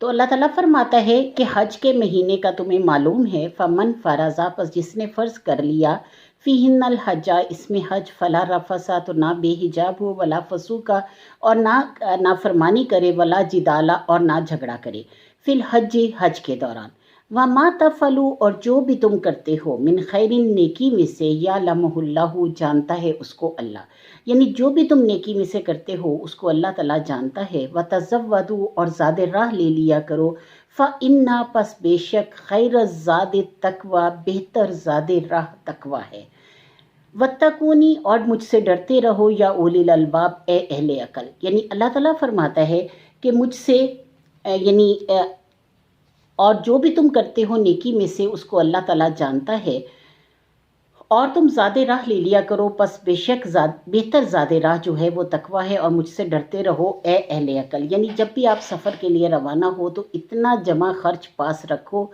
تو اللہ تعالیٰ فرماتا ہے کہ حج کے مہینے کا تمہیں معلوم ہے، فمن فرضا، پس جس نے فرض کر لیا، فیہن الحجا، اس میں حج، فلا رفسا، تو نہ بے حجاب ہو، ولا فسوقا، اور نہ نافرمانی کرے، ولا جدالا، اور نہ جھگڑا کرے، فی الحج، حج کے دوران، وما تفعلوا، اور جو بھی تم کرتے ہو، من خیر، نیکی میں سے، یعلمہ اللہ، جانتا ہے اس کو اللہ، یعنی جو بھی تم نیکی میں سے کرتے ہو اس کو اللہ تعالیٰ جانتا ہے، وتزودوا، اور زاد راہ لے لیا کرو، فإنا، پس بے شک، خیر الزاد تقوی، بہتر زاد راہ تقوی ہے، واتقونی، اور مجھ سے ڈرتے رہو، یا اولی الالباب، اے اہل عقل، یعنی اللہ تعالیٰ فرماتا ہے کہ مجھ سے یعنی اور جو بھی تم کرتے ہو نیکی میں سے اس کو اللہ تعالیٰ جانتا ہے، اور تم زاد راہ لے لیا کرو، پس بے شک بہتر زاد راہ جو ہے وہ تقوی ہے، اور مجھ سے ڈرتے رہو اے اہل عقل، یعنی جب بھی آپ سفر کے لیے روانہ ہو تو اتنا جمع خرچ پاس رکھو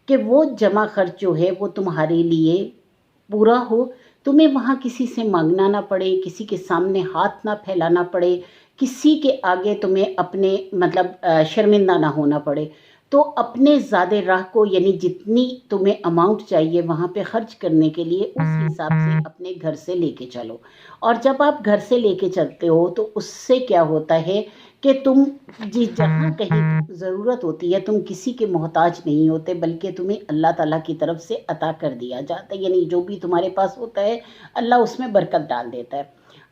کہ وہ جمع خرچ جو ہے وہ تمہارے لیے پورا ہو، تمہیں وہاں کسی سے مانگنا نہ پڑے، کسی کے سامنے ہاتھ نہ پھیلانا پڑے، کسی کے آگے تمہیں اپنے شرمندہ نہ ہونا پڑے، تو اپنے زاد راہ کو، یعنی جتنی تمہیں اماؤنٹ چاہیے وہاں پہ خرچ کرنے کے لیے، اس حساب سے اپنے گھر سے لے کے چلو، اور جب آپ گھر سے لے کے چلتے ہو تو اس سے کیا ہوتا ہے کہ تم جہاں کہیں ضرورت ہوتی ہے تم کسی کے محتاج نہیں ہوتے، بلکہ تمہیں اللہ تعالیٰ کی طرف سے عطا کر دیا جاتا ہے، یعنی جو بھی تمہارے پاس ہوتا ہے اللہ اس میں برکت ڈال دیتا ہے،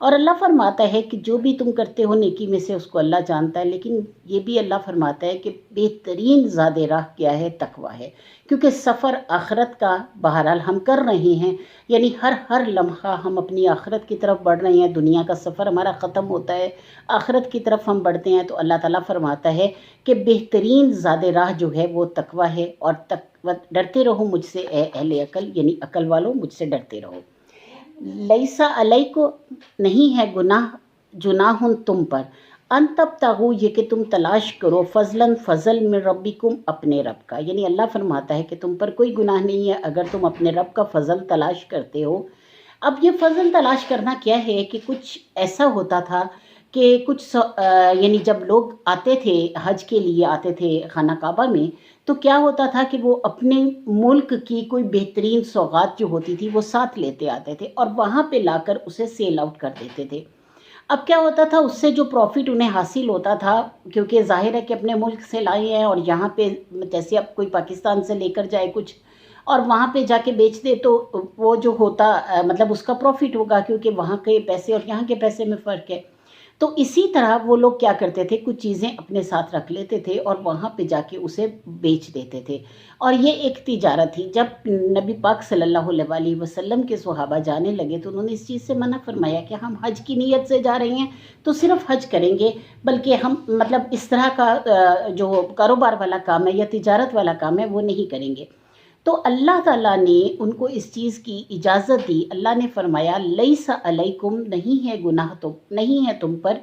اور اللہ فرماتا ہے کہ جو بھی تم کرتے ہو نیکی میں سے اس کو اللہ جانتا ہے، لیکن یہ بھی اللہ فرماتا ہے کہ بہترین زاد راہ کیا ہے؟ تقوی ہے، کیونکہ سفر آخرت کا بہرحال ہم کر رہے ہیں، یعنی ہر لمحہ ہم اپنی آخرت کی طرف بڑھ رہے ہیں، دنیا کا سفر ہمارا ختم ہوتا ہے، آخرت کی طرف ہم بڑھتے ہیں، تو اللہ تعالیٰ فرماتا ہے کہ بہترین زاد راہ جو ہے وہ تقوی ہے، اور ڈرتے رہو مجھ سے اے اہل عقل، یعنی عقل والوں مجھ سے ڈرتے رہو، لیسا علیکم، نہیں ہے جناح تم پر، ان تبتغوا، یہ کہ تم تلاش کرو، فضلاً، فضل، من ربکم، اپنے رب کا، یعنی اللہ فرماتا ہے کہ تم پر کوئی گناہ نہیں ہے اگر تم اپنے رب کا فضل تلاش کرتے ہو۔ اب یہ فضل تلاش کرنا کیا ہے کہ کچھ ایسا ہوتا تھا کہ یعنی جب لوگ آتے تھے حج کے لیے، آتے تھے خانہ کعبہ میں، تو کیا ہوتا تھا کہ وہ اپنے ملک کی کوئی بہترین سوغات جو ہوتی تھی وہ ساتھ لیتے آتے تھے، اور وہاں پہ لا کر اسے سیل آؤٹ کر دیتے تھے۔ اب کیا ہوتا تھا، اس سے جو پروفٹ انہیں حاصل ہوتا تھا، کیونکہ ظاہر ہے کہ اپنے ملک سے لائے ہیں، اور یہاں پہ جیسے اب کوئی پاکستان سے لے کر جائے کچھ اور وہاں پہ جا کے بیچ دے، تو وہ جو ہوتا اس کا پروفٹ ہوگا، کیونکہ وہاں کے پیسے اور یہاں کے پیسے میں فرق ہے۔ تو اسی طرح وہ لوگ کیا کرتے تھے، کچھ چیزیں اپنے ساتھ رکھ لیتے تھے اور وہاں پہ جا کے اسے بیچ دیتے تھے، اور یہ ایک تجارت تھی۔ جب نبی پاک صلی اللہ علیہ وسلم کے صحابہ جانے لگے تو انہوں نے اس چیز سے منع فرمایا کہ ہم حج کی نیت سے جا رہے ہیں تو صرف حج کریں گے، بلکہ ہم اس طرح کا جو کاروبار والا کام ہے یا تجارت والا کام ہے وہ نہیں کریں گے۔ تو اللہ تعالیٰ نے ان کو اس چیز کی اجازت دی، اللہ نے فرمایا لیس علیکم، نہیں ہے گناہ، تو نہیں ہے تم پر،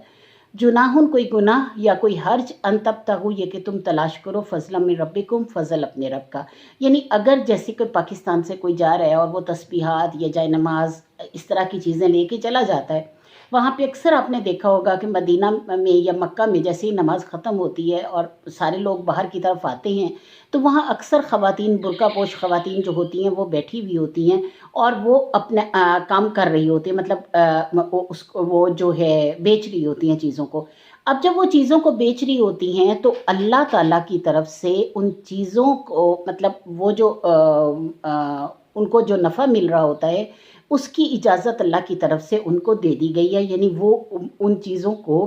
جناح، کوئی گناہ یا کوئی حرج، ان تبتغوا، یہ کہ تم تلاش کرو، فضلا من ربکم، فضل اپنے رب کا، یعنی اگر جیسے کہ پاکستان سے کوئی جا رہا ہے اور وہ تسبیحات یا جائے نماز اس طرح کی چیزیں لے کے چلا جاتا ہے، وہاں پہ اکثر آپ نے دیکھا ہوگا کہ مدینہ میں یا مکہ میں جیسے ہی نماز ختم ہوتی ہے اور سارے لوگ باہر کی طرف آتے ہیں تو وہاں اکثر خواتین، برقع پوش خواتین جو ہوتی ہیں وہ بیٹھی ہوئی ہوتی ہیں اور وہ اپنا کام کر رہی ہوتی ہیں، وہ جو ہے بیچ رہی ہوتی ہیں چیزوں کو۔ اب جب وہ چیزوں کو بیچ رہی ہوتی ہیں تو اللہ تعالیٰ کی طرف سے ان چیزوں کو وہ جو ان کو جو نفع مل رہا ہوتا ہے اس کی اجازت اللہ کی طرف سے ان کو دے دی گئی ہے، یعنی وہ ان چیزوں کو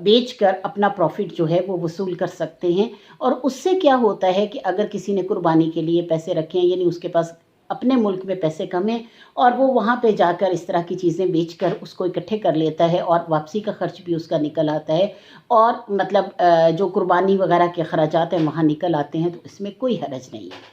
بیچ کر اپنا پروفٹ جو ہے وہ وصول کر سکتے ہیں۔ اور اس سے کیا ہوتا ہے کہ اگر کسی نے قربانی کے لیے پیسے رکھے ہیں، یعنی اس کے پاس اپنے ملک میں پیسے کم ہیں اور وہ وہاں پہ جا کر اس طرح کی چیزیں بیچ کر اس کو اکٹھے کر لیتا ہے اور واپسی کا خرچ بھی اس کا نکل آتا ہے، اور جو قربانی وغیرہ کے اخراجات ہیں وہاں نکل آتے ہیں، تو اس میں کوئی حرج نہیں ہے۔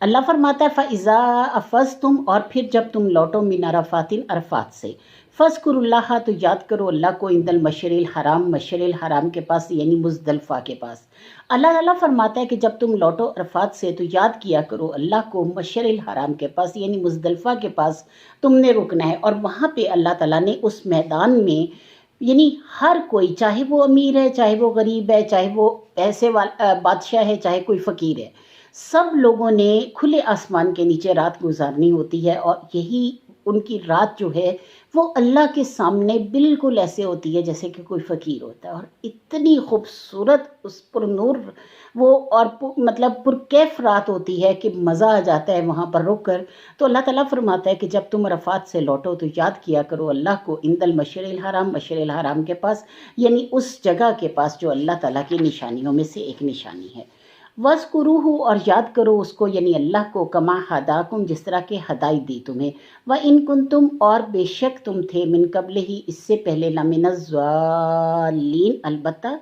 اللہ فرماتا ہے فَإِذَا أَفَضْتُمْ، اور پھر جب تم لوٹو من عرفات، عرفات سے، فَاذْكُرُوا اللَّهَ، تو یاد کرو اللہ کو، عند المشعر الحرام، مشعر الحرام کے پاس، یعنی مزدلفہ کے پاس۔ اللہ تعالیٰ فرماتا ہے کہ جب تم لوٹو عرفات سے تو یاد کیا کرو اللہ کو مشعر الحرام کے پاس، یعنی مزدلفہ کے پاس تم نے رکنا ہے، اور وہاں پہ اللہ تعالیٰ نے اس میدان میں यानी हर कोई, चाहे वो अमीर है, चाहे वो गरीब है, चाहे वो पैसे वाला बादशाह है, चाहे कोई फ़कीर है, सब लोगों ने खुले आसमान के नीचे रात गुजारनी होती है। और यही उनकी रात जो है वो अल्लाह के सामने बिल्कुल ऐसे होती है जैसे कि कोई फ़कीर होता है। और इतनी खूबसूरत उस पर नूर वो और मतलब पुरकैफ रात होती है कि मज़ा आ जाता है वहाँ पर रुक कर। तो अल्लाह ताला फरमाता है कि जब तुम अरफ़ात से लौटो तो याद किया करो अल्लाह को इंदल मशरिल हराम, मशरिल हराम के पास, यानी उस जगह के पास जो अल्लाह ताला की निशानियों में से एक निशानी है। वज़्कुरूहु, और याद करो उसको, यानी अल्लाह को, कमा हदाकुम, जिस तरह के हदायत दी तुम्हें, व इन कुंतुम, और बेशक तुम थे, मिन कब्ल ही, इससे पहले, लमिनज़्ज़ालीन, अलबत्ता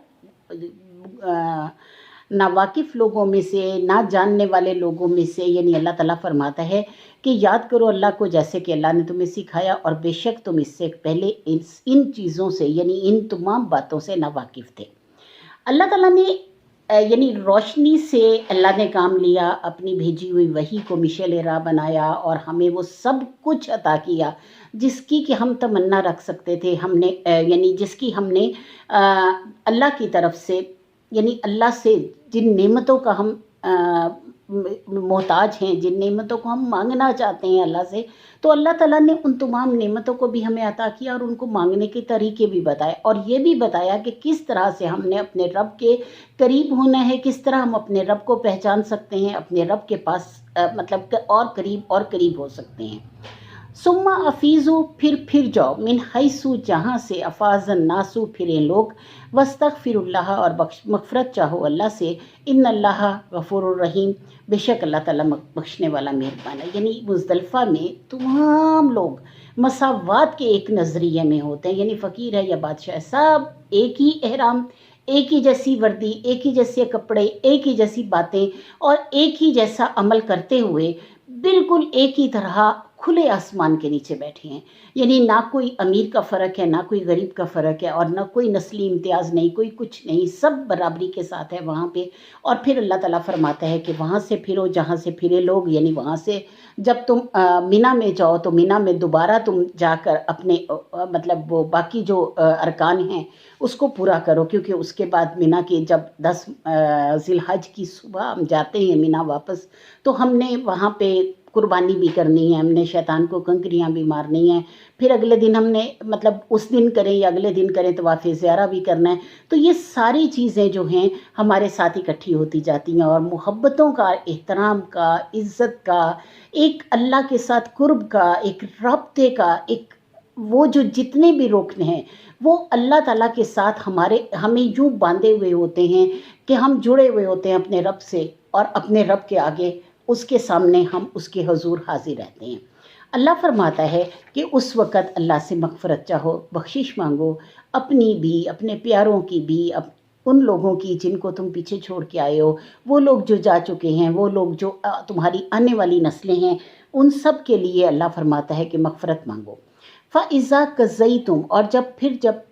नावाकिफ़ लोगों में से, ना जानने वाले लोगों में से। यानी अल्लाह ताला फरमाता है कि याद करो अल्लाह को जैसे कि अल्लाह ने तुम्हें सिखाया, और बेशक तुम इससे पहले इन चीज़ों से, यानी इन तमाम बातों से नावाकिफ़ थे। अल्लाह ताला ने यानी रोशनी से अल्लाह ने काम लिया, अपनी भेजी हुई वही को मिशल राह बनाया, और हमें वो सब कुछ अता किया जिसकी कि हम तमन्ना रख सकते थे। हमने यानी जिसकी हमने अल्लाह की तरफ से, यानी अल्लाह से जिन नेमतों का हम मोहताज हैं, जिन नेमतों को हम मांगना चाहते हैं अल्लाह से, तो अल्लाह ताला ने उन तमाम नेमतों को भी हमें अता किया और उनको मांगने के तरीके भी बताए, और ये भी बताया कि किस तरह से हमने अपने रब के करीब होना है, किस तरह हम अपने रब को पहचान सकते हैं, अपने रब के पास मतलब और करीब हो सकते हैं। सुम्मा अफीज़ू, फिर जाओ, मिन हैसु, जहाँ से, अफाज़न नासु, फिरें लोग, वस्तगफिरुल्लाह, और मग़फ़िरत चाहो अल्लाह से, इन्नल्लाह गफ़ूरुर रहीम, बेशक अल्लाह ताला बख्शने वाला मेहरबान है। यानी मुज़दलिफ़ा में तमाम लोग मसावात के एक नज़रिए में होते हैं, यानी फ़कीर है या बादशाह, सब एक ही एहराम, एक ही जैसी वर्दी, एक ही जैसे कपड़े, एक ही जैसी बातें और एक ही जैसा अमल करते हुए बिल्कुल एक ही तरह खुले आसमान के नीचे बैठे हैं। यानी ना कोई अमीर का फ़र्क है, ना कोई गरीब का फ़र्क है, और ना कोई नस्ली इम्तियाज़ नहीं, कोई कुछ नहीं, सब बराबरी के साथ है वहाँ पे। और फिर अल्लाह ताला फरमाता है कि वहाँ से फिरो जहाँ से फिरे लोग, यानी वहाँ से जब तुम मिना में जाओ तो मिना में दोबारा तुम जाकर अपने मतलब वो बाकी जो अरकान हैं उसको पूरा करो, क्योंकि उसके बाद मिना के जब 10 ज़िलहज की सुबह हम जाते हैं मिना वापस, तो हमने वहाँ पे कुर्बानी भी करनी है, हमने शैतान को कंकरियाँ भी मारनी है, फिर अगले दिन हमने मतलब उस दिन करें या अगले दिन करें तवाफ़ ज़ियारा भी करना है। तो ये सारी चीज़ें जो हैं हमारे साथ इकट्ठी होती जाती हैं, और मोहब्बतों का, एहतराम का, इज़्ज़त का, एक अल्लाह के साथ कुर्ब का, एक राब्ते का, एक वो जो जितने भी रुकन हैं वो अल्लाह ताला के साथ हमें यूँ बांधे हुए होते हैं कि हम जुड़े हुए होते हैं अपने रब से, और अपने रब के आगे उसके सामने हम उसके हुजूर हाजिर रहते हैं। अल्लाह फरमाता है कि उस वक़्त अल्लाह से मग़फ़िरत चाहो, बख्शिश मांगो, अपनी भी, अपने प्यारों की भी, उन लोगों की जिनको तुम पीछे छोड़ के आए हो, वो लोग जो जा चुके हैं, वो लोग जो तुम्हारी आने वाली नस्लें हैं, उन सब के लिए अल्लाह फरमाता है कि मग़फ़िरत मांगो। फ़इज़ा कज़य्तुम, और जब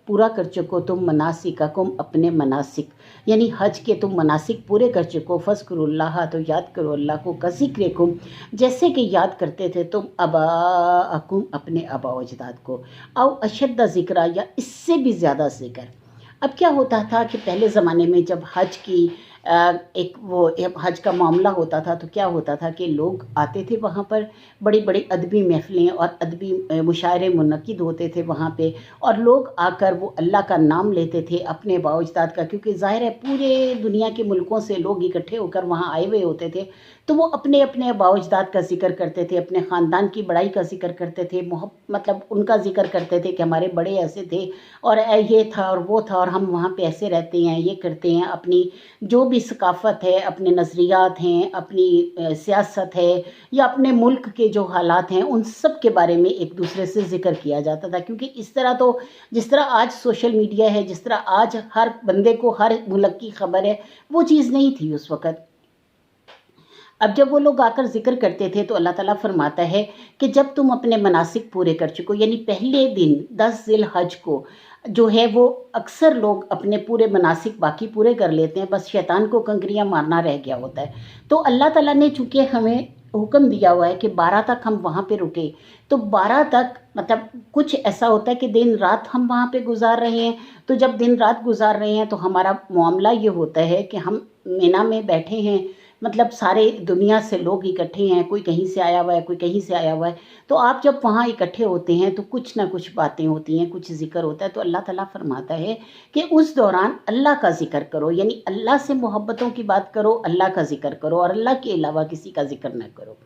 पूरा कर चुको तुम मनासिककुम, अपने मनासिक, यानी हज के तुम मनासिक पूरे कर चुको, फ़ज़्कुरुल्लाह, तो याद करो अल्लाह को, कज़िक्रिकुम, जैसे कि याद करते थे तुम अबाअकुम, अपने आबा व अजदाद को, औ अशद्द ज़िक्रा, या इससे भी ज़्यादा ज़िक्र। अब क्या होता था कि पहले ज़माने में जब हज की हज का मामला होता था तो क्या होता था कि लोग आते थे वहाँ पर, बड़ी बड़ी अदबी महफ़िलें और अदबी मुशायरे मुनक़िद होते थे वहाँ पे, और लोग आकर वो अल्लाह का नाम लेते थे अपने बाओजदाद का, क्योंकि ज़ाहिर है पूरे दुनिया के मुल्कों से लोग इकट्ठे होकर वहाँ आए हुए होते थे, तो वो अपने अपने बाओजदाद का ज़िक्र करते थे, अपने ख़ानदान की बड़ाई का ज़िक्र करते थे, मतलब उनका ज़िक्र करते थे कि हमारे बड़े ऐसे थे और ये था और वो था, और हम वहाँ पे ऐसे रहते हैं, ये करते हैं, अपनी जो भी सकाफ़त है, अपने नज़रियात हैं, अपनी सियासत है, या अपने मुल्क के जो हालात हैं, उन सब के बारे में एक दूसरे से ज़िक्र किया जाता था। क्योंकि इस तरह तो जिस तरह आज सोशल मीडिया है, जिस तरह आज हर बंदे को हर मुल्क की ख़बर है, वो चीज़ नहीं थी उस वक़्त। अब जब वो लोग आकर ज़िक्र करते थे तो अल्लाह ताला फरमाता है कि जब तुम अपने मनासिक पूरे कर चुको, यानी पहले दिन 10 ज़िलहज को जो है वो अक्सर लोग अपने पूरे मनासिक बाकी पूरे कर लेते हैं, बस शैतान को कंकरियाँ मारना रह गया होता है। तो अल्लाह ताला ने चूँकि हमें हुक्म दिया हुआ है कि 12 तक हम वहाँ पे रुके, तो 12 तक मतलब कुछ ऐसा होता है कि दिन रात हम वहाँ पे गुजार रहे हैं। तो जब दिन रात गुजार रहे हैं तो हमारा मामला ये होता है कि हम मीना में बैठे हैं, मतलब सारे दुनिया से लोग इकट्ठे हैं, कोई कहीं से आया हुआ है, कोई कहीं से आया हुआ है। तो आप जब वहाँ इकट्ठे होते हैं तो कुछ ना कुछ बातें होती हैं, कुछ ज़िक्र होता है। तो अल्लाह ताला फरमाता है कि उस दौरान अल्लाह का ज़िक्र करो, यानी अल्लाह से मोहब्बतों की बात करो, अल्लाह का ज़िक्र करो और अल्लाह के अलावा किसी का ज़िक्र न करो।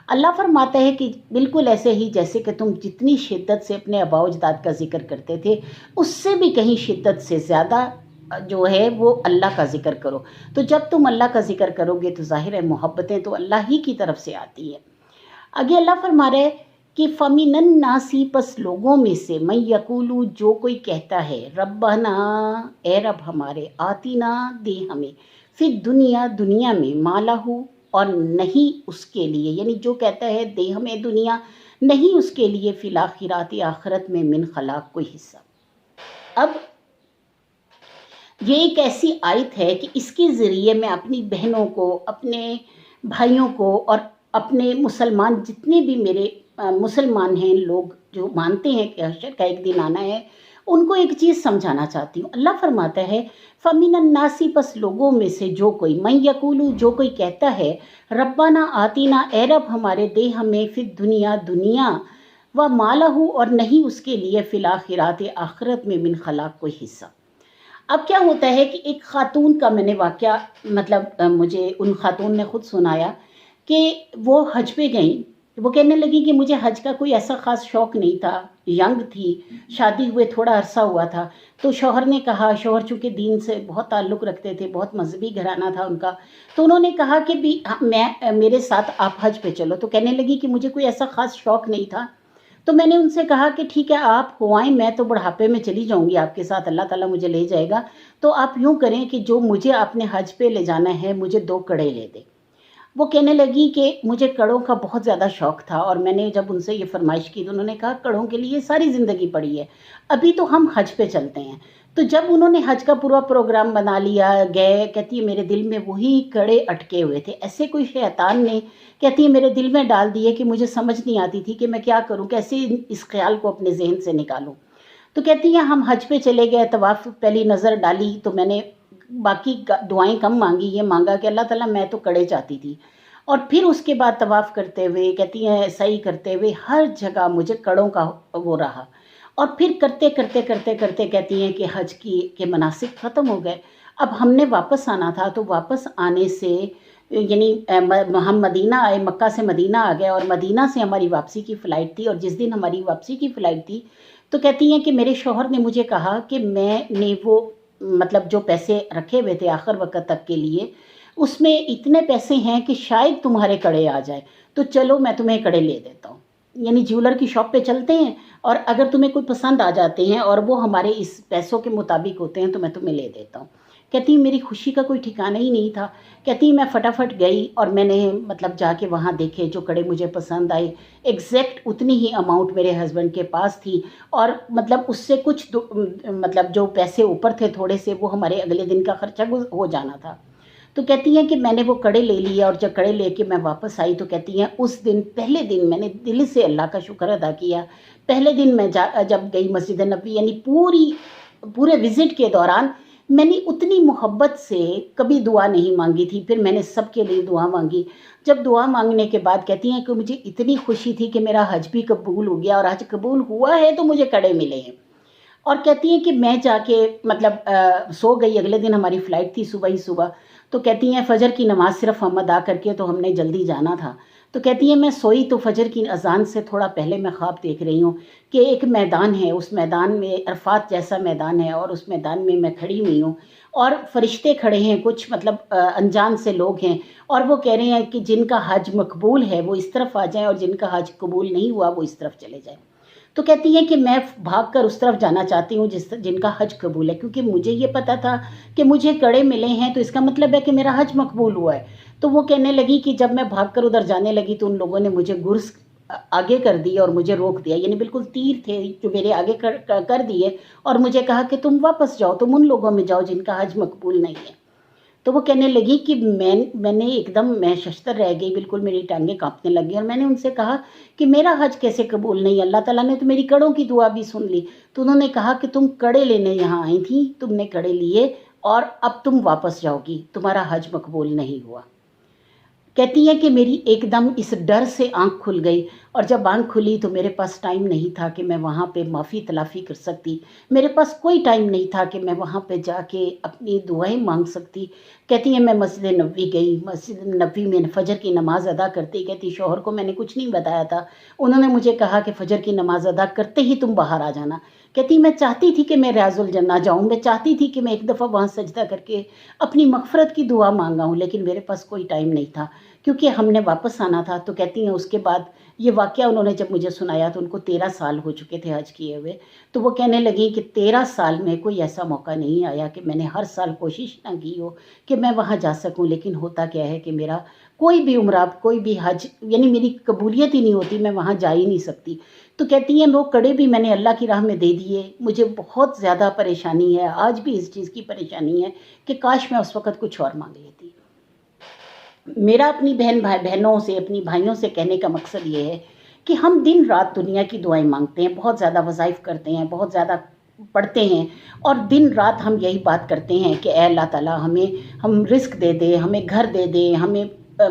अल्लाह फरमाता है कि बिल्कुल ऐसे ही जैसे कि तुम जितनी शिद्दत से अपने आबा अजदाद का ज़िक्र करते थे, उससे भी कहीं शिद्दत से ज़्यादा जो है वो अल्लाह का ज़िक्र करो। तो जब तुम अल्लाह का ज़िक्र करोगे तो ज़ाहिर है मोहब्बतें तो अल्लाह ही की तरफ से आती है। आगे अल्लाह फरमा रहे हैं कि फ़मिनन नासी, पस लोगों में से, मैं यकूलू जो कोई कहता है, रब्बना ए रब हमारे, आतीना दे हमें, फिर दुनिया दुनिया में, मालाहू और नहीं उसके लिए, यानी जो कहता है दे हमें दुनिया, नहीं उसके लिए, फिल आखिराती आखिरत में, मिन खलाक कोई हिस्सा। अब ये एक ऐसी आयत है कि इसके ज़रिए मैं अपनी बहनों को, अपने भाइयों को और अपने मुसलमान जितने भी मेरे मुसलमान हैं, लोग जो मानते हैं कि हशर का एक दिन आना है, उनको एक चीज़ समझाना चाहती हूँ। अल्लाह फरमाता है फ़मिनन नासी, पस लोगों में से जो कोई, मैं यकूलू जो कोई कहता है, रब्बाना आतीना ए रब हमारे, दे हमें, फिर दुनिया दुनिया, व मालहू और नहीं उसके लिए, फिल आखिरात आखिरत में, मिन खलाक कोई हिस्सा। अब क्या होता है कि एक ख़ातून का मैंने वाक़या, मतलब मुझे उन ख़ातून ने ख़ुद सुनाया कि वो हज पे गईं। वो कहने लगी कि मुझे हज का कोई ऐसा ख़ास शौक़ नहीं था, यंग थी, शादी हुए थोड़ा अरसा हुआ था। तो शौहर ने कहा, शौहर चूँकि दीन से बहुत ताल्लुक़ रखते थे, बहुत मज़हबी घराना था उनका, तो उन्होंने कहा कि भी मैं मेरे साथ आप हज पे चलो। तो कहने लगी कि मुझे कोई ऐसा ख़ास शौक़ नहीं था। तो मैंने उनसे कहा कि ठीक है आप हो आएँ, मैं तो बुढ़ापे में चली जाऊँगी आपके साथ, अल्लाह ताला मुझे ले जाएगा। तो आप यूँ करें कि जो मुझे आपने हज पे ले जाना है, मुझे 2 कड़े ले दें। वो कहने लगी कि मुझे कड़ों का बहुत ज़्यादा शौक़ था, और मैंने जब उनसे ये फ़रमाइश की तो उन्होंने कहा कड़ों के लिए सारी ज़िंदगी पड़ी है, अभी तो हम हज पे चलते हैं। तो जब उन्होंने हज का पूरा प्रोग्राम बना लिया, गए, कहती है मेरे दिल में वही कड़े अटके हुए थे। ऐसे कोई शैतान ने, कहती है, मेरे दिल में डाल दिए कि मुझे समझ नहीं आती थी कि मैं क्या करूँ, कैसे इस ख़्याल को अपने ज़हन से निकालूँ। तो कहती है हम हज पे चले गए, तवाफ़ पहली नज़र डाली तो मैंने बाकी दुआएं कम मांगी, ये मांगा कि अल्लाह ताला मैं तो कड़े चाहती थी। और फिर उसके बाद तवाफ़ करते हुए, कहती हैं सही करते हुए, हर जगह मुझे कड़ों का वो रहा। और फिर करते करते करते करते कहती हैं कि हज के मनासिक ख़त्म हो गए। अब हमने वापस आना था, तो वापस आने से यानी हम मदीना आए, मक्का से मदीना आ गए, और मदीना से हमारी वापसी की फ़्लाइट थी। और जिस दिन हमारी वापसी की फ़्लाइट थी तो कहती हैं कि मेरे शौहर ने मुझे कहा कि मैंने वो मतलब जो पैसे रखे हुए थे आखिर वक़्त तक के लिए, उसमें इतने पैसे हैं कि शायद तुम्हारे कड़े आ जाए, तो चलो मैं तुम्हें कड़े ले देता हूँ। यानी ज्वेलर की शॉप पे चलते हैं, और अगर तुम्हें कोई पसंद आ जाते हैं और वो हमारे इस पैसों के मुताबिक होते हैं तो मैं तुम्हें ले देता हूँ। कहती मेरी खुशी का कोई ठिकाना ही नहीं था। कहती मैं फटाफट गई और मैंने मतलब जाके वहाँ देखे जो कड़े मुझे पसंद आए। एग्जैक्ट उतनी ही अमाउंट मेरे हस्बैंड के पास थी, और मतलब उससे कुछ मतलब जो पैसे ऊपर थे थोड़े से, वो हमारे अगले दिन का खर्चा हो जाना था। तो कहती हैं कि मैंने वो कड़े ले लिए, और जब कड़े लेके मैं वापस आई तो कहती हैं उस दिन पहले दिन मैंने दिल से अल्लाह का शुक्र अदा किया। पहले दिन मैं जब गई मस्जिद नबी, यानी पूरे विज़िट के दौरान मैंने उतनी मोहब्बत से कभी दुआ नहीं मांगी थी। फिर मैंने सबके लिए दुआ मांगी। जब दुआ मांगने के बाद कहती हैं कि मुझे इतनी खुशी थी कि मेरा हज भी कबूल हो गया, और हज कबूल हुआ है तो मुझे कड़े मिले हैं। और कहती हैं कि मैं जाके मतलब सो गई। अगले दिन हमारी फ़्लाइट थी सुबह ही सुबह। तो कहती हैं फ़जर की नमाज़ सिर्फ हम अदा करके, तो हमने जल्दी जाना था। तो कहती हैं मैं सोई तो फ़जर की अज़ान से थोड़ा पहले मैं ख्वाब देख रही हूँ कि एक मैदान है, उस मैदान में अरफात जैसा मैदान है, और उस मैदान में मैं खड़ी हुई हूँ और फ़रिश्ते खड़े हैं, कुछ मतलब अनजान से लोग हैं, और वो कह रहे हैं कि जिनका हज मकबूल है वो इस तरफ आ जाएं, और जिनका हज कबूल नहीं हुआ वो इस तरफ चले जाएं। तो कहती हैं कि मैं भागकर उस तरफ जाना चाहती हूँ जिनका हज कबूल है, क्योंकि मुझे ये पता था कि मुझे कड़े मिले हैं तो इसका मतलब है कि मेरा हज मकबूल हुआ है। तो वो कहने लगी कि जब मैं भागकर उधर जाने लगी तो उन लोगों ने मुझे गुर्स आगे कर दी और मुझे रोक दिया, यानी बिल्कुल तीर थे जो मेरे आगे कर दिए, और मुझे कहा कि तुम वापस जाओ, तुम उन लोगों में जाओ जिनका हज मकबूल नहीं है। تو وہ کہنے لگی کہ میں نے ایک دم میں ششتر رہ گئی، بالکل میری ٹانگیں کانپنے لگ گئی، اور میں نے ان سے کہا کہ میرا حج کیسے قبول نہیں؟ اللہ تعالیٰ نے تو میری کڑوں کی دعا بھی سن لی۔ تو انہوں نے کہا کہ تم کڑے لینے یہاں آئی تھیں، تم نے کڑے لیے اور اب تم واپس جاؤ گی، تمہارا حج مقبول نہیں ہوا۔ کہتی ہیں کہ میری ایک دم اس ڈر سے آنکھ کھل گئی، اور جب آنکھ کھلی تو میرے پاس ٹائم نہیں تھا کہ میں وہاں پہ معافی تلافی کر سکتی، میرے پاس کوئی ٹائم نہیں تھا کہ میں وہاں پہ جا کے اپنی دعائیں مانگ سکتی۔ کہتی ہیں میں مسجد نبوی گئی، مسجد نبوی میں فجر کی نماز ادا کرتی، کہتی شوہر کو میں نے کچھ نہیں بتایا تھا، انہوں نے مجھے کہا کہ فجر کی نماز ادا کرتے ہی تم باہر آ جانا۔ کہتی میں چاہتی تھی کہ میں ریاض الجنہ جاؤں، میں چاہتی تھی کہ میں ایک دفعہ وہاں سجدہ کر کے اپنی مغفرت کی دعا مانگا ہوں، لیکن میرے پاس کوئی ٹائم نہیں تھا کیونکہ ہم نے واپس آنا تھا۔ تو کہتی ہیں اس کے بعد یہ واقعہ انہوں نے جب مجھے سنایا تو ان کو 13 سال ہو چکے تھے حج کیے ہوئے، تو وہ کہنے لگی کہ 13 سال میں کوئی ایسا موقع نہیں آیا کہ میں نے ہر سال کوشش نہ کی ہو کہ میں وہاں جا سکوں، لیکن ہوتا کیا ہے کہ میرا کوئی بھی عمرہ، کوئی بھی حج، یعنی میری قبولیت ہی نہیں ہوتی، میں وہاں جا ہی نہیں سکتی۔ تو کہتی ہیں وہ کڑے بھی میں نے اللہ کی راہ میں دے دیے، مجھے بہت زیادہ پریشانی ہے، آج بھی اس چیز کی پریشانی ہے کہ کاش میں اس وقت کچھ اور مانگ لیتی۔ میرا اپنی بہنوں سے، اپنی بھائیوں سے کہنے کا مقصد یہ ہے کہ ہم دن رات دنیا کی دعائیں مانگتے ہیں، بہت زیادہ وظائف کرتے ہیں، بہت زیادہ پڑھتے ہیں، اور دن رات ہم یہی بات کرتے ہیں کہ اے اللہ تعالیٰ ہم رزق دے دے، ہمیں گھر دے دے، ہمیں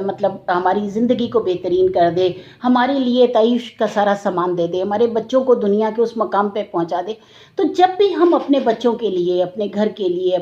مطلب ہماری زندگی کو بہترین کر دے، ہمارے لیے تعیش کا سارا سامان دے دے، ہمارے بچوں کو دنیا کے اس مقام پہ پہنچا دے۔ تو جب بھی ہم اپنے بچوں کے لیے، اپنے گھر کے لیے،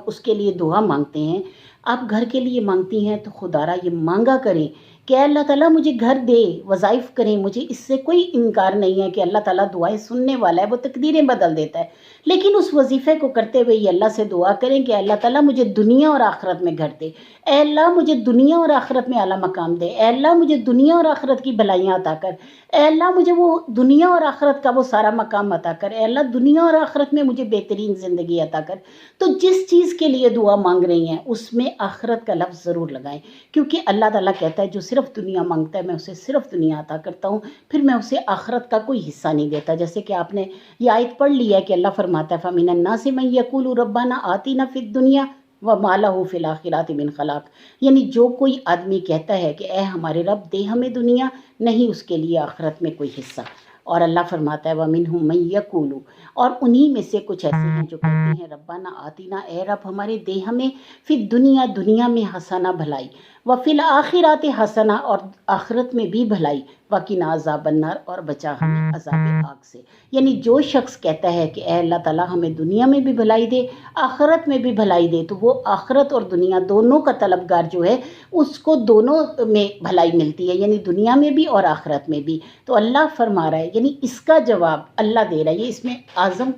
اس کے لیے دعا مانگتے ہیں، آپ گھر کے لیے مانگتی ہیں تو خدا را یہ مانگا کریں کہ اے اللہ تعالیٰ مجھے گھر دے، وظائف کریں، مجھے اس سے کوئی انکار نہیں ہے کہ اللہ تعالیٰ دعائیں سننے والا ہے، وہ تقدیریں بدل دیتا ہے، لیکن اس وظیفے کو کرتے ہوئے یہ اللہ سے دعا کریں کہ اللہ تعالیٰ مجھے دنیا اور آخرت میں گھر دے، اے اللہ مجھے دنیا اور آخرت میں اعلیٰ مقام دے، اے اللہ مجھے دنیا اور آخرت کی بھلائیاں عطا کر، اے اللہ مجھے وہ دنیا اور آخرت کا وہ سارا مقام عطا کر، اے اللہ دنیا اور آخرت میں مجھے بہترین زندگی عطا کر۔ تو جس چیز کے لیے دعا مانگ رہی ہیں اس میں آخرت کا لفظ ضرور لگائیں، کیونکہ اللہ تعالیٰ کہتا ہے جو صرف دنیا مانگتا ہے میں اسے صرف دنیا عطا کرتا ہوں، پھر میں اسے آخرت کا کوئی حصہ نہیں دیتا۔ جیسے کہ آپ نے یہ آیت پڑھ لی ہے کہ اللہ فرماتا ہے فَمِنَ النَّاسِ مَن يَقُولُ رَبَّنَا آتِنَا فِي الدُّنْيَا وَمَا لَهُ فِي الْآخِرَةِ مِنْ خَلَاقٍ، یعنی جو کوئی آدمی کہتا ہے کہ اے ہمارے رب دے ہمیں دنیا، نہیں اس کے لیے آخرت میں کوئی حصہ۔ اور اللہ فرماتا ہے وَمِنْهُم مَن يَقُولُ، اور انہی میں سے کچھ ایسے ہیں جو کہتے ہیں ربنا آتینا، اے رب ہمارے دے ہمیں فی الدنیا، دنیا میں حسنہ بھلائی، وفی الآخرات حسنہ، اور آخرت میں بھی بھلائی، وقنا عذاب النار، اور بچا ہمیں عذاب آگ سے۔ یعنی جو شخص کہتا ہے کہ اے اللہ تعالیٰ ہمیں دنیا میں بھی بھلائی دے، آخرت میں بھی بھلائی دے، تو وہ آخرت اور دنیا دونوں کا طلبگار جو ہے اس کو دونوں میں بھلائی ملتی ہے، یعنی دنیا میں بھی اور آخرت میں بھی۔ تو اللہ فرما رہا ہے، یعنی اس کا جواب اللہ دے رہا ہے۔ یہ اس میں اعظم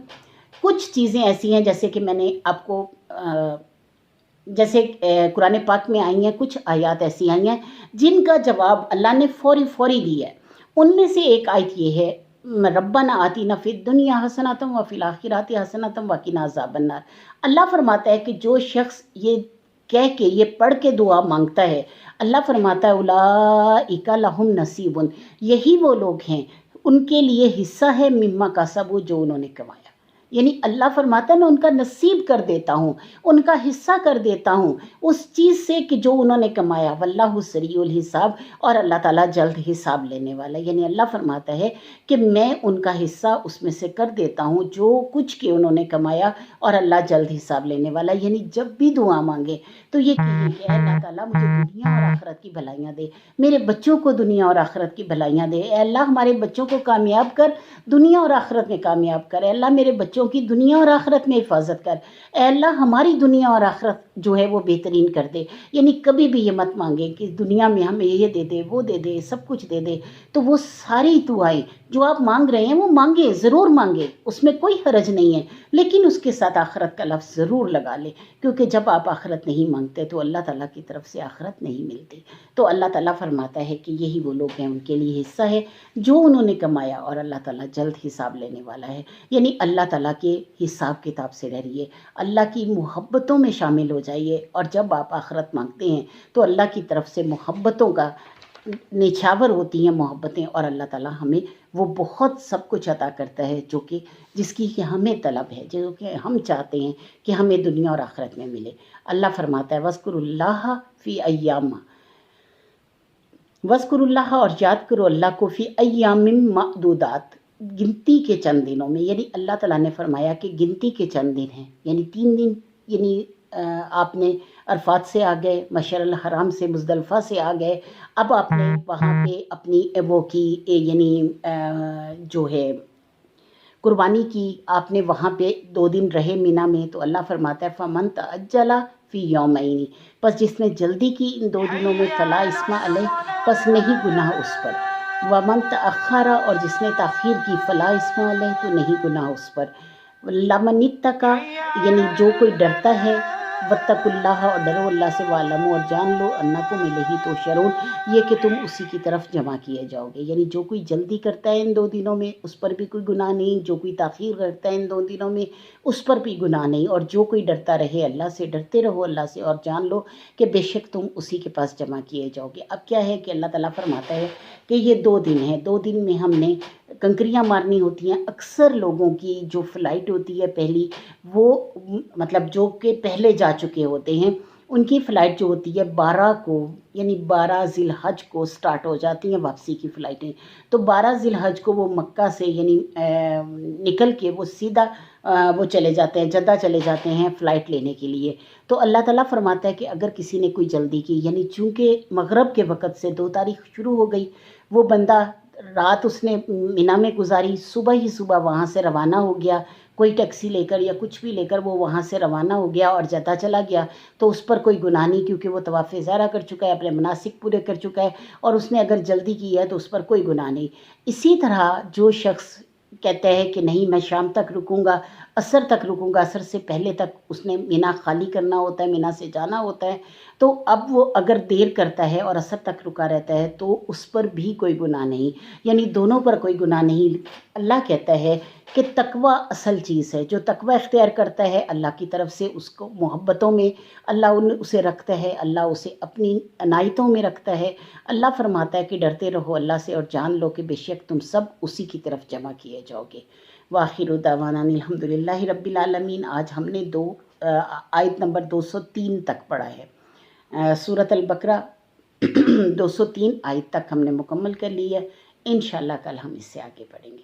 کچھ چیزیں ایسی ہیں جیسے کہ میں نے آپ کو جیسے قرآن پاک میں آئی ہیں، کچھ آیات ایسی آئی ہیں جن کا جواب اللہ نے فوری دیا ہے۔ ان میں سے ایک آیت یہ ہے ربنا آتینا فی الدنیا حسنۃ وفی الآخرۃ حسنۃ وقنا عذاب النار۔ اللہ فرماتا ہے کہ جو شخص یہ کہہ کے، یہ پڑھ کے دعا مانگتا ہے، اللہ فرماتا ہے اولئک لہم نصیب، یہی وہ لوگ ہیں ان کے لیے حصہ ہے مما کسبوا، جو انہوں نے کمایا۔ یعنی اللہ فرماتا ہے میں ان کا نصیب کر دیتا ہوں، ان کا حصہ کر دیتا ہوں اس چیز سے کہ جو انہوں نے کمایا، واللہ سریع الحساب، اور اللہ تعالیٰ جلد حساب لینے والا ہے۔ یعنی اللہ فرماتا ہے کہ میں ان کا حصہ اس میں سے کر دیتا ہوں جو کچھ کہ انہوں نے کمایا، اور اللہ جلد حساب لینے والا ہے۔ یعنی جب بھی دعا مانگے تو یہ کہیے کہ اے اللہ تعالیٰ مجھے دنیا اور آخرت کی بھلائیاں دے، میرے بچوں کو دنیا اور آخرت کی بھلائیاں دے، اے اللہ ہمارے بچوں کو کامیاب کر، دنیا اور آخرت میں کامیاب کر، اے اللہ میرے بچوں کی دنیا اور آخرت میں حفاظت کر، اے اللہ ہماری دنیا اور آخرت جو ہے وہ بہترین کر دے۔ یعنی کبھی بھی یہ مت مانگیں کہ دنیا میں ہمیں یہ دے دے، وہ دے دے، سب کچھ دے دے۔ تو وہ ساری دعائیں جو آپ مانگ رہے ہیں وہ مانگیں، ضرور مانگیں، اس میں کوئی حرج نہیں ہے، لیکن اس کے ساتھ آخرت کا لفظ ضرور لگا لیں، کیونکہ جب آپ آخرت نہیں مانگتے تو اللہ تعالیٰ کی طرف سے آخرت نہیں ملتی۔ تو اللہ تعالیٰ فرماتا ہے کہ یہی وہ لوگ ہیں، ان کے لیے حصہ ہے جو انہوں نے کمایا، اور اللہ تعالیٰ جلد حساب لینے والا ہے۔ یعنی اللہ تعالیٰ کے حساب کتاب سے ڈریے، اللہ کی محبتوں میں شامل ہو جائیے، اور جب آپ آخرت مانگتے ہیں تو اللہ کی طرف سے محبتوں کا निछावर होती हैं मोहब्बतें, और अल्लाह ताला हमें वो बहुत सब कुछ अता करता है जो कि जिसकी कि हमें तलब है, जो कि हम चाहते हैं कि हमें दुनिया और आखिरत में मिले। अल्लाह फरमाता है वज़्कुरुल्लाह फ़ी अय्याम, वज़्कुरुल्लाह, और याद करो अल्लाह को, फ़ी अय्यामिन मअदूदात, गिनती के चंद दिनों में। यानी अल्लाह ताला ने फरमाया कि गिनती के चंद दिन हैं, यानी 3 दिन, यानी आपने अरफात से आ गए, मशअरल हराम से मुज़दलिफ़ा से आ गए, अब आपने वहाँ पे अपनी वो की यानी जो है कुर्बानी की, आपने वहाँ पे 2 दिन रहे मिना में, तो अल्लाह फरमाता है फ़मन तअज्जला फ़ी यौमैनि, बस जिसने जल्दी की इन 2 दिनों में फ़ला इस्मा अलैह, बस नहीं गुनाह उस पर। वमन तअख़्ख़रा, और जिसने ताख़ीर की, फ़ला इस्मा अलैह, तो नहीं गुनाह उस पर। लमन इत्तक़ा, यानी जो कोई डरता है, वत्तकुल्लाह, और डरो अल्लाह से, वालमू, और जान लो, अन्नकुम इलैहि तुहशरून, ये कि तुम उसी की तरफ जमा किए जाओगे। यानी जो कोई जल्दी करता है इन 2 दिनों में उस पर भी कोई गुनाह नहीं, जो कोई ताख़ीर करता है इन 2 दिनों में उस पर भी गुनाह नहीं, और जो कोई डरता रहे अल्लाह से, डरते रहो अल्लाह से, और जान लो कि बेशक तुम उसी के पास जमा किए जाओगे। अब क्या है कि अल्लाह ताला फरमाता है कि ये 2 दिन हैं, 2 दिन में हमने कंकरियाँ मारनी होती हैं। अक्सर लोगों की जो फ़्लाइट होती है पहली, वो मतलब जो कि पहले जा चुके होते हैं, उनकी फ़्लाइट जो होती है 12 को, यानी 12 ज़िलहज को स्टार्ट हो जाती हैं वापसी की फ़्लाइटें। तो 12 ज़िलहज को वो मक्का से यानी निकल के वो सीधा वो चले जाते हैं, जद्दा चले जाते हैं फ़्लाइट लेने के लिए। तो अल्लाह ताला फरमाता है कि अगर किसी ने कोई जल्दी की, यानी चूँकि मग़रिब के वक़्त से 2 तारीख़ शुरू हो गई, वो बंदा रात उसने मिना में गुजारी, सुबह ही सुबह वहाँ से रवाना हो गया, कोई टैक्सी लेकर या कुछ भी लेकर वो वहाँ से रवाना हो गया और जद्दा चला गया, तो उस पर कोई गुनाह नहीं, क्योंकि वो तवाफ़ ज़ारा कर चुका है, अपने मनासिक पूरे कर चुका है, और उसने अगर जल्दी की है तो उस पर कोई गुनाह नहीं। इसी तरह जो शख्स कहता है कि नहीं मैं शाम तक रुकूंगा, असर तक रुकूंगा, असर से पहले तक उसने मिना खाली करना होता है, मिना से जाना होता है, तो अब वो अगर देर करता है और असर तक रुका रहता है तो उस पर भी कोई गुनाह नहीं, यानी दोनों पर कोई गुनाह नहीं। अल्लाह कहता है कि तकवा असल चीज़ है, जो तकवा इख्तियार करता है अल्लाह की तरफ से, उसको मोहब्बतों में अल्लाह उसे रखता है, अल्लाह उसे अपनी अनायतों में रखता है। अल्लाह फरमाता है कि डरते रहो अल्लाह से और जान लो कि बेशक तुम सब उसी की तरफ जमा किए जाओगे। वाखिरु दावाना अल्हम्दुलिल्लाहि रब्बिल आलमीन। आज हमने आयत नंबर 203 तक पढ़ा है। सूरत अल बकरा 203 आयत तक हमने मुकम्मल कर ली है। इंशाअल्लाह कल हम इससे आगे पढ़ेंगे।